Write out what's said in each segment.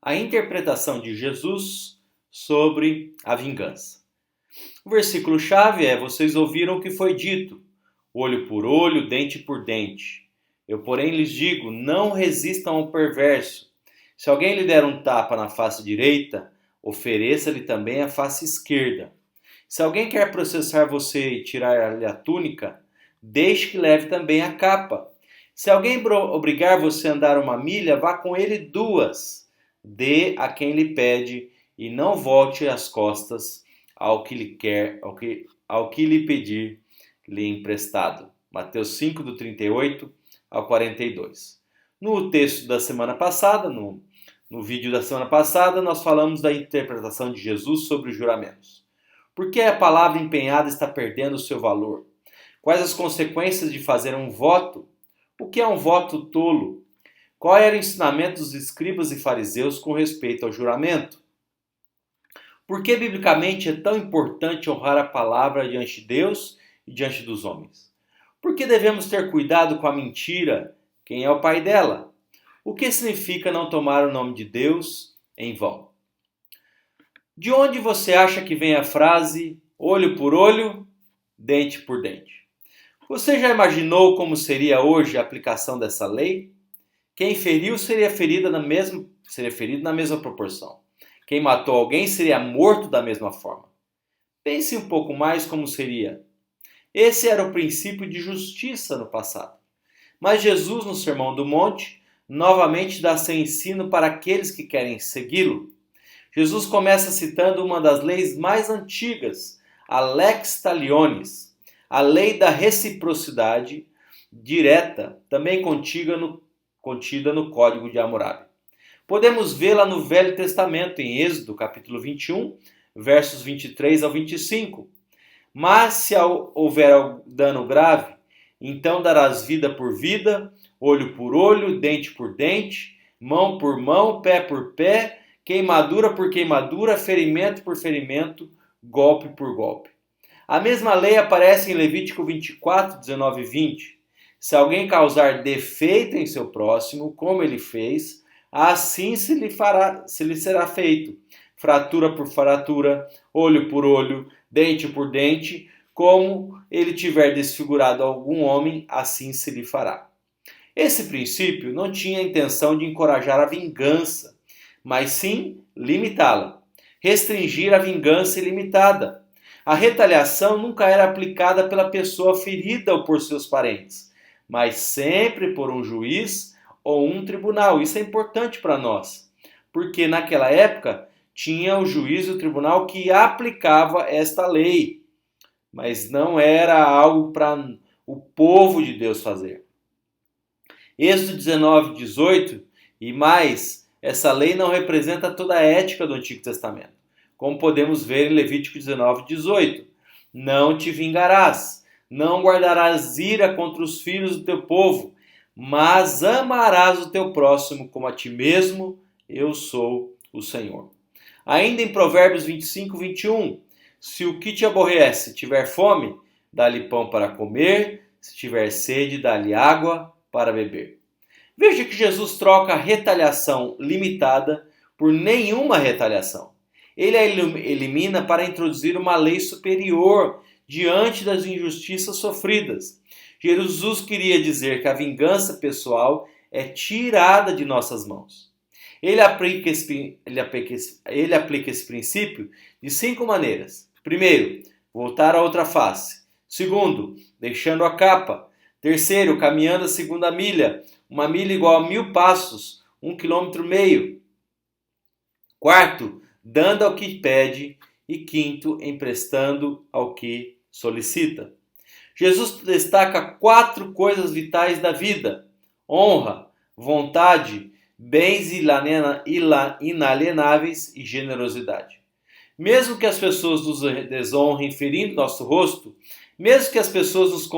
A interpretação de Jesus sobre a vingança. O versículo-chave é: vocês ouviram o que foi dito, olho por olho, dente por dente. Eu, porém, lhes digo, não resistam ao perverso. Se alguém lhe der um tapa na face direita, ofereça-lhe também a face esquerda. Se alguém quer processar você e tirar-lhe a túnica, deixe que leve também a capa. Se alguém obrigar você a andar 1 milha, vá com ele 2. Dê a quem lhe pede e não volte as costas ao que lhe pedir lhe emprestado. Mateus 5, do 38 ao 42. No texto da semana passada, no vídeo da semana passada, nós falamos da interpretação de Jesus sobre os juramentos. Por que a palavra empenhada está perdendo o seu valor? Quais as consequências de fazer um voto? O que é um voto tolo? Qual era o ensinamento dos escribas e fariseus com respeito ao juramento? Por que biblicamente é tão importante honrar a palavra diante de Deus e diante dos homens? Por que devemos ter cuidado com a mentira? Quem é o pai dela? O que significa não tomar o nome de Deus em vão? De onde você acha que vem a frase olho por olho, dente por dente? Você já imaginou como seria hoje a aplicação dessa lei? Quem feriu seria ferido na mesma proporção. Quem matou alguém seria morto da mesma forma. Pense um pouco mais como seria. Esse era o princípio de justiça no passado. Mas Jesus, no Sermão do Monte, novamente dá seu ensino para aqueles que querem segui-lo. Jesus começa citando uma das leis mais antigas, a lex talionis, a lei da reciprocidade direta, também contida no Código de Hammurabi. Podemos vê-la no Velho Testamento, em Êxodo, capítulo 21, versos 23 ao 25. Mas se houver dano grave, então darás vida por vida, olho por olho, dente por dente, mão por mão, pé por pé, queimadura por queimadura, ferimento por ferimento, golpe por golpe. A mesma lei aparece em Levítico 24, 19 e 20. Se alguém causar defeito em seu próximo, como ele fez, assim se lhe será feito. Fratura por fratura, olho por olho, dente por dente, como ele tiver desfigurado algum homem, assim se lhe fará. Esse princípio não tinha a intenção de encorajar a vingança, mas sim limitá-la. Restringir a vingança ilimitada. A retaliação nunca era aplicada pela pessoa ferida ou por seus parentes, mas sempre por um juiz ou um tribunal. Isso é importante para nós, porque naquela época tinha o juiz e o tribunal que aplicava esta lei, mas não era algo para o povo de Deus fazer. Êxodo 19, 18 e mais, essa lei não representa toda a ética do Antigo Testamento, como podemos ver em Levítico 19, 18. Não te vingarás, não guardarás ira contra os filhos do teu povo, mas amarás o teu próximo como a ti mesmo, eu sou o Senhor. Ainda em Provérbios 25, 21, se o que te aborrece tiver fome, dá-lhe pão para comer, se tiver sede, dá-lhe água para beber. Veja que Jesus troca a retaliação limitada por nenhuma retaliação. Ele a elimina para introduzir uma lei superior diante das injustiças sofridas. Jesus queria dizer que a vingança pessoal é tirada de nossas mãos. Ele aplica esse princípio de 5 maneiras. Primeiro, voltar a outra face. Segundo, deixando a capa. Terceiro, caminhando a 2ª milha. 1 milha igual a 1000 passos, 1,5 km. Quarto, dando ao que pede. E quinto, emprestando ao que solicita. Jesus destaca 4 coisas vitais da vida: honra, vontade, bens inalienáveis e generosidade. Mesmo que as pessoas nos desonrem ferindo nosso rosto, mesmo que as pessoas nos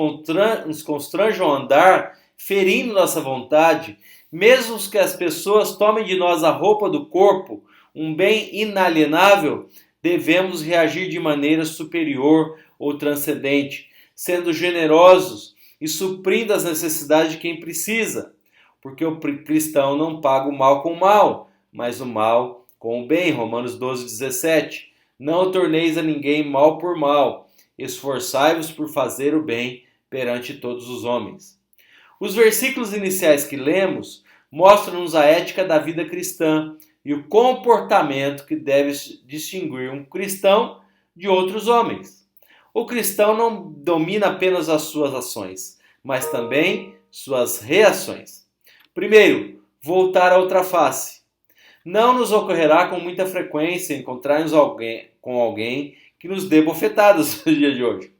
constranjam a andar ferindo nossa vontade, mesmo que as pessoas tomem de nós a roupa do corpo, um bem inalienável, devemos reagir de maneira superior ou transcendente, sendo generosos e suprindo as necessidades de quem precisa, porque o cristão não paga o mal com o mal, mas o mal com o bem. Romanos 12:17. Não torneis a ninguém mal por mal, esforçai-vos por fazer o bem perante todos os homens. Os versículos iniciais que lemos mostram-nos a ética da vida cristã e o comportamento que deve distinguir um cristão de outros homens. O cristão não domina apenas as suas ações, mas também suas reações. Primeiro, voltar à outra face. Não nos ocorrerá com muita frequência encontrarmos com alguém que nos dê bofetadas no dia de hoje.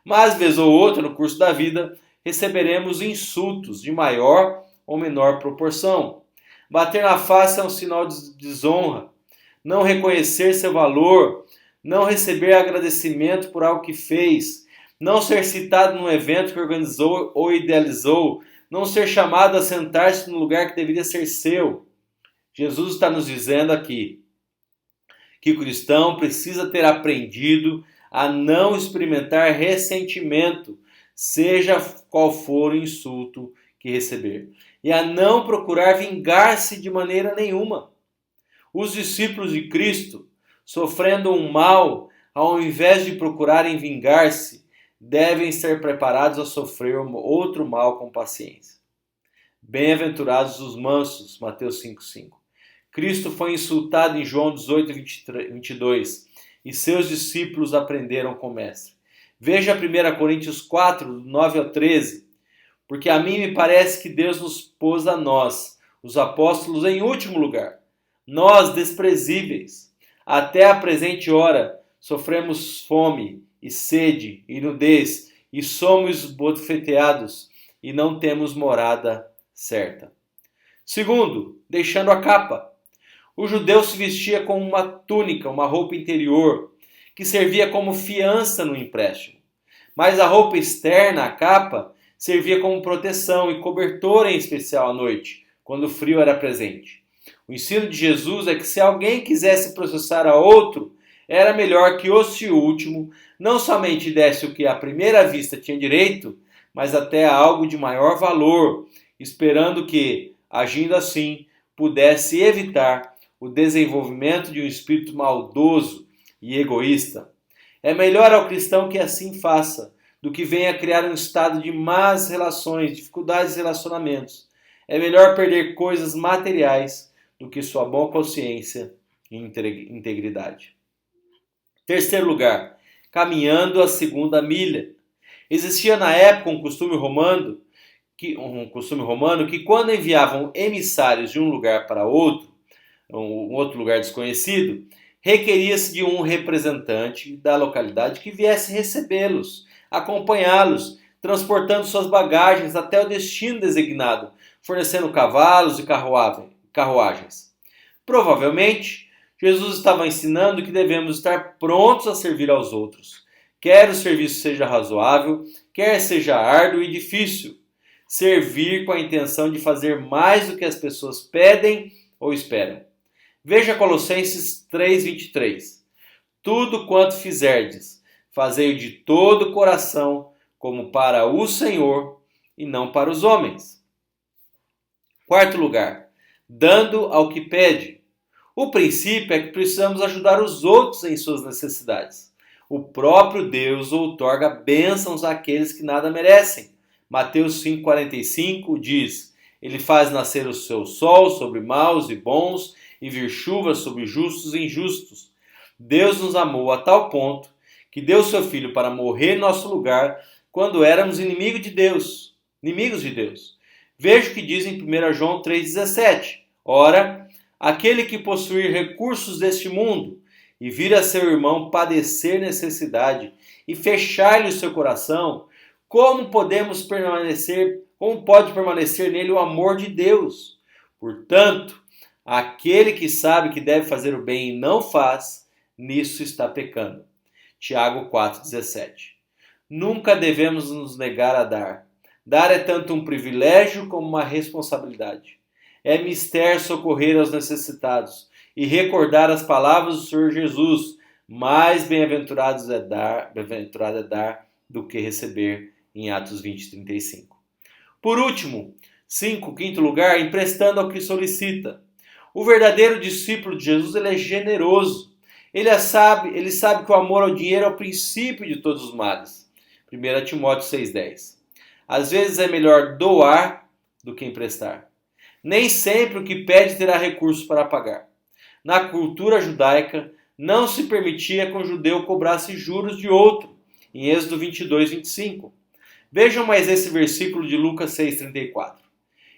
Mas, vez ou outra, no curso da vida, receberemos insultos de maior ou menor proporção. Bater na face é um sinal de desonra. Não reconhecer seu valor, não receber agradecimento por algo que fez, não ser citado num evento que organizou ou idealizou, não ser chamado a sentar-se no lugar que deveria ser seu. Jesus está nos dizendo aqui que o cristão precisa ter aprendido a não experimentar ressentimento, seja qual for o insulto que receber, e a não procurar vingar-se de maneira nenhuma. Os discípulos de Cristo, sofrendo um mal, ao invés de procurarem vingar-se, devem ser preparados a sofrer outro mal com paciência. Bem-aventurados os mansos, Mateus 5:5. Cristo foi insultado em João 18:22 e seus discípulos aprenderam com o Mestre. Veja 1 Coríntios 4, 9 ao 13. Porque a mim me parece que Deus nos pôs a nós, os apóstolos, em último lugar. Nós, desprezíveis, até a presente hora, sofremos fome e sede e nudez e somos bofeteados e não temos morada certa. Segundo, deixando a capa. O judeu se vestia com uma túnica, uma roupa interior, que servia como fiança no empréstimo. Mas a roupa externa, a capa, servia como proteção e cobertor, em especial à noite, quando o frio era presente. O ensino de Jesus é que se alguém quisesse processar a outro, era melhor que esse último não somente desse o que à primeira vista tinha direito, mas até algo de maior valor, esperando que, agindo assim, pudesse evitar o desenvolvimento de um espírito maldoso e egoísta. É melhor ao cristão que assim faça, do que venha criar um estado de más relações, dificuldades de relacionamentos. É melhor perder coisas materiais do que sua boa consciência e integridade. Terceiro lugar, caminhando a segunda milha. Existia na época um costume romano que quando enviavam emissários de um lugar para outro, um outro lugar desconhecido, requeria-se de um representante da localidade que viesse recebê-los, acompanhá-los, transportando suas bagagens até o destino designado, fornecendo cavalos e carruagens. Provavelmente, Jesus estava ensinando que devemos estar prontos a servir aos outros, quer o serviço seja razoável, quer seja árduo e difícil. Servir com a intenção de fazer mais do que as pessoas pedem ou esperam. Veja Colossenses 3:23. Tudo quanto fizerdes, fazei-o de todo o coração, como para o Senhor e não para os homens. Quarto lugar, dando ao que pede. O princípio é que precisamos ajudar os outros em suas necessidades. O próprio Deus outorga bênçãos àqueles que nada merecem. Mateus 5:45 diz: Ele faz nascer o seu sol sobre maus e bons e vir chuva sobre justos e injustos. Deus nos amou a tal ponto que deu seu Filho para morrer em nosso lugar quando éramos inimigos de Deus. Veja o que diz em 1 João 3,17. Ora, aquele que possuir recursos deste mundo e vir a seu irmão padecer necessidade e fechar-lhe o seu coração, como pode permanecer nele o amor de Deus? Portanto, aquele que sabe que deve fazer o bem e não faz, nisso está pecando. Tiago 4,17. Nunca devemos nos negar a dar. Dar é tanto um privilégio como uma responsabilidade. É mister socorrer aos necessitados e recordar as palavras do Senhor Jesus. Mais bem-aventurado é dar do que receber, em Atos 20:35. Por último, quinto lugar, emprestando ao que solicita. O verdadeiro discípulo de Jesus, ele é generoso. Ele sabe que o amor ao dinheiro é o princípio de todos os males. 1 Timóteo 6,10. Às vezes é melhor doar do que emprestar. Nem sempre o que pede terá recursos para pagar. Na cultura judaica, não se permitia que um judeu cobrasse juros de outro, em Êxodo 22:25. Vejam mais esse versículo de Lucas 6,34.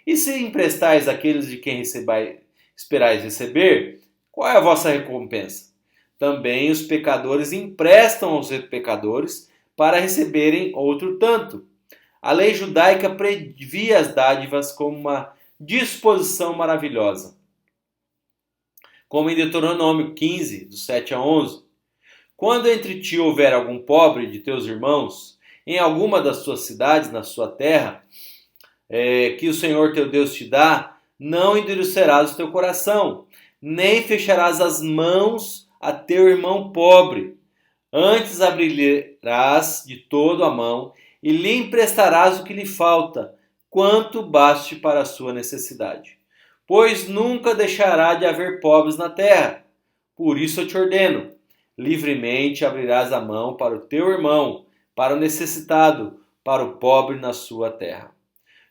E se emprestais àqueles de quem esperais receber, qual é a vossa recompensa? Também os pecadores emprestam aos pecadores para receberem outro tanto. A lei judaica previa as dádivas como uma disposição maravilhosa. Como em Deuteronômio 15, do 7 a 11. Quando entre ti houver algum pobre de teus irmãos, em alguma das suas cidades, na sua terra, que o Senhor teu Deus te dá, não endurecerás o teu coração, nem fecharás as mãos a teu irmão pobre. Antes abrirás de todo a mão e lhe emprestarás o que lhe falta, quanto baste para a sua necessidade. Pois nunca deixará de haver pobres na terra. Por isso eu te ordeno, livremente abrirás a mão para o teu irmão, para o necessitado, para o pobre na sua terra.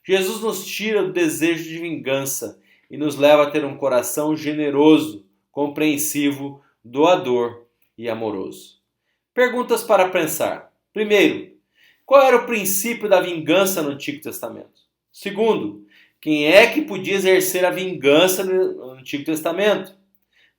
Jesus nos tira do desejo de vingança e nos leva a ter um coração generoso, compreensivo, doador e amoroso. Perguntas para pensar. Primeiro, qual era o princípio da vingança no Antigo Testamento? Segundo, quem é que podia exercer a vingança no Antigo Testamento?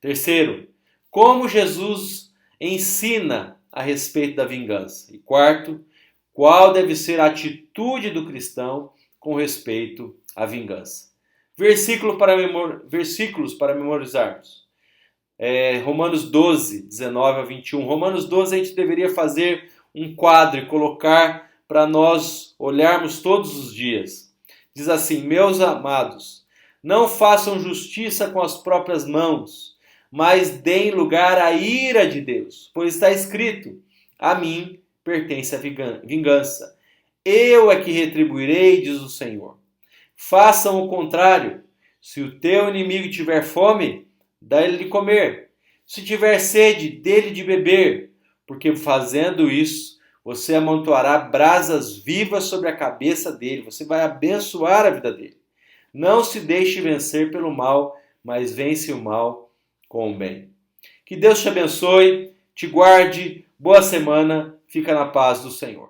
Terceiro, como Jesus ensina a respeito da vingança? E quarto, qual deve ser a atitude do cristão com respeito à vingança? Versículos para memorizarmos. Romanos 12, 19 a 21. Romanos 12 a gente deveria fazer um quadro e colocar para nós olharmos todos os dias. Diz assim: meus amados, não façam justiça com as próprias mãos, mas deem lugar à ira de Deus, pois está escrito: a mim pertence a vingança. Eu é que retribuirei, diz o Senhor. Façam o contrário. Se o teu inimigo tiver fome, dá-lhe de comer. Se tiver sede, dê-lhe de beber, porque fazendo isso, você amontoará brasas vivas sobre a cabeça dele. Você vai abençoar a vida dele. Não se deixe vencer pelo mal, mas vence o mal com o bem. Que Deus te abençoe, te guarde. Boa semana. Fica na paz do Senhor.